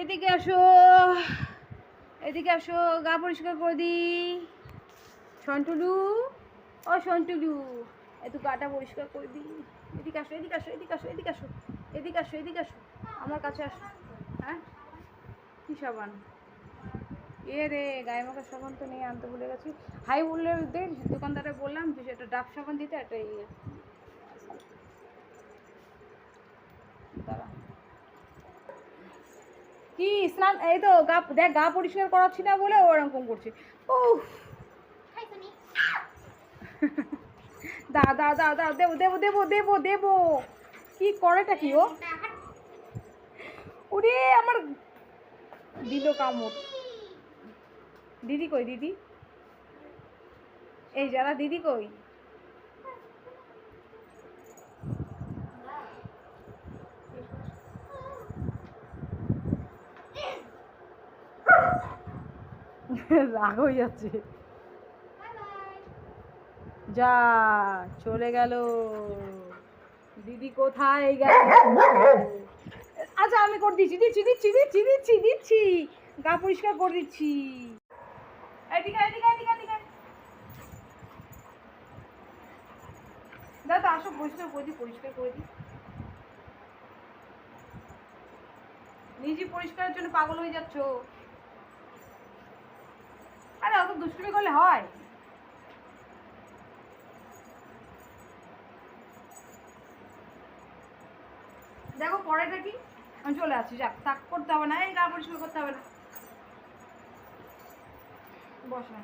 এদিকে আসো, এদিকে আসো, গা পরিষ্কার করে দি। সন্টুলু, ও সন্টুলু, একটু গাটা পরিষ্কার করে দি। এদিকে আসো, এদিকে আসো, এদিকে আসো, এদিকে আসো, এদিকে আসো, এদিকে আসো, আমার কাছে আসো। হ্যাঁ, কী সাবান? এ রে, গায়ে মাখার সাবান তো নেই, আনতে ভুলে গেছি। হাই বললে দেখ, দোকানদারে বললাম যে একটা ডাব সাবান দিতে, একটা দাঁড়া। কি স্নান, এই তো গা দেখ, গা পরিষ্কার করাচ্ছি না বলে ও এরকম করছে। ও দাও দাও দাও দাও, দেবো দেবো দেবো দেবো দেবো। কি করেটা কি ও? ওরে আমার দিল কামড়। দিদি কই দিদি? এই যারা দিদি কই? রাগ হয়ে যাচ্ছে। যা চলে গেল। দিদি কোথায় গেল? আচ্ছা আমি করে দিচ্ছি, দিচ্ছি দিচ্ছি দিচ্ছি দিচ্ছি দিচ্ছি, গা পরিষ্কার করে দিচ্ছি। এদিকে এদিকে এদিকে এদিকে দাও তো, আসো পরিষ্কার করে দিই, পরিষ্কার করে দিই। নিজে পরিষ্কারের জন্য পাগল হয়ে যাচ্ছ। আরে অত দুষ্টুমি করলে হয়? দেখো পরেটা কি, আমি চলে আসছি, যাক তাক করতে হবে না, এই গা পরিষ্কার করতে হবে না। বসো না,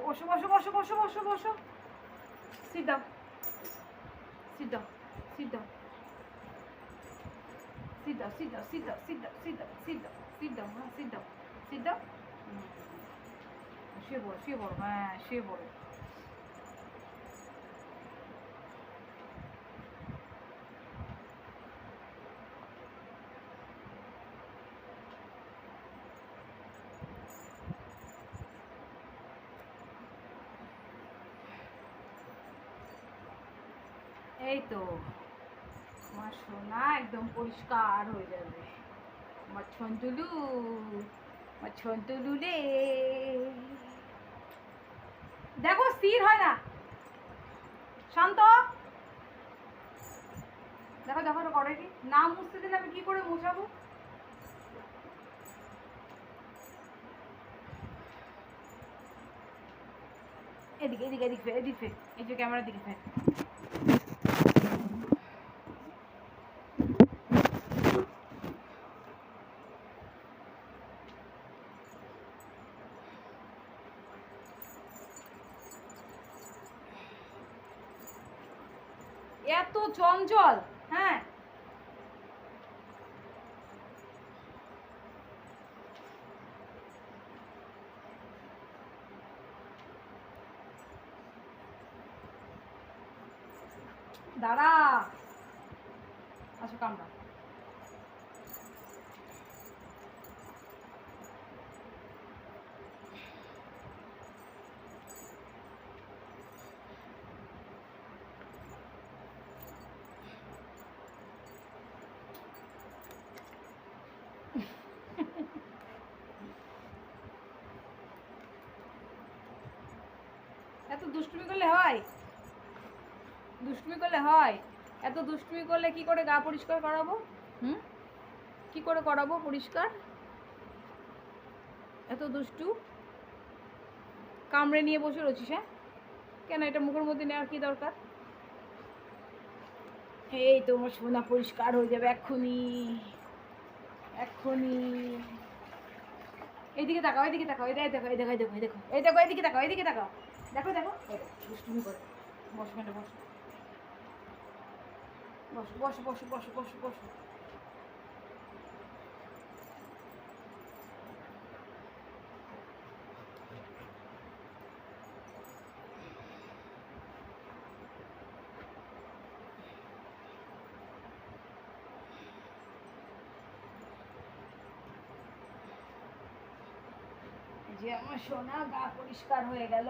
বসো বসো বসো বসো বসো বসো। সিট দাও, সিট দাও, সিট দাও, সিট দাও, সিট দাও, সিট দাও, সিট দাও, সিট দাও, সিট দাও, সিট দাও, হ্যাঁ সিট দাও, সিট দাও। শুয়ে পড়ো, শুয়ে পড়ো, হ্যাঁ শুয়ে পড়ো। এই তো আমার সোনা একদম পরিষ্কার হয়ে যাবে। আমার ছন্তুলু, আমার ছন্তুলু রে। দেখো স্থির হয় না, শান্ত। দেখো দেখো তো করে কি, না মুছতে দিলে আমি কি করে মুছাবো? এদিকে এদিকে এদিকে ফের, এদিকে ফের, এই যে ক্যামেরার দিকে ফের। এত চঞ্চল, হ্যাঁ দাঁড়া, আসো কামড়া। এত দুষ্টুমি করলে হয়? দুষ্টুমি করলে হয়? এত দুষ্টুমি করলে কি করে গা পরিষ্কার করাবো? হুম, কি করে করাবো পরিষ্কার? এত দুষ্টু, কামড়ে নিয়ে বসে রয়েছিস? হ্যাঁ কেন, এটা মুখের মধ্যে নেওয়ার কি দরকার? এই তোমার সোনা পরিষ্কার হয়ে যাবে এক্ষুনি, এক্ষুনি। এইদিকে তাকাও, এইদিকে তাকাও, এই দেখো এই দেখো এই দেখো এই দেখো এই দেখো, এইদিকে তাকাও, এইদিকে তাকাও, দেখো দেখো, দুষ্টুমি করে। বসো মেয়ে বসো, বসো বসো বসো বসো বসো বসো। যে আমার সোনা গা পরিষ্কার হয়ে গেল।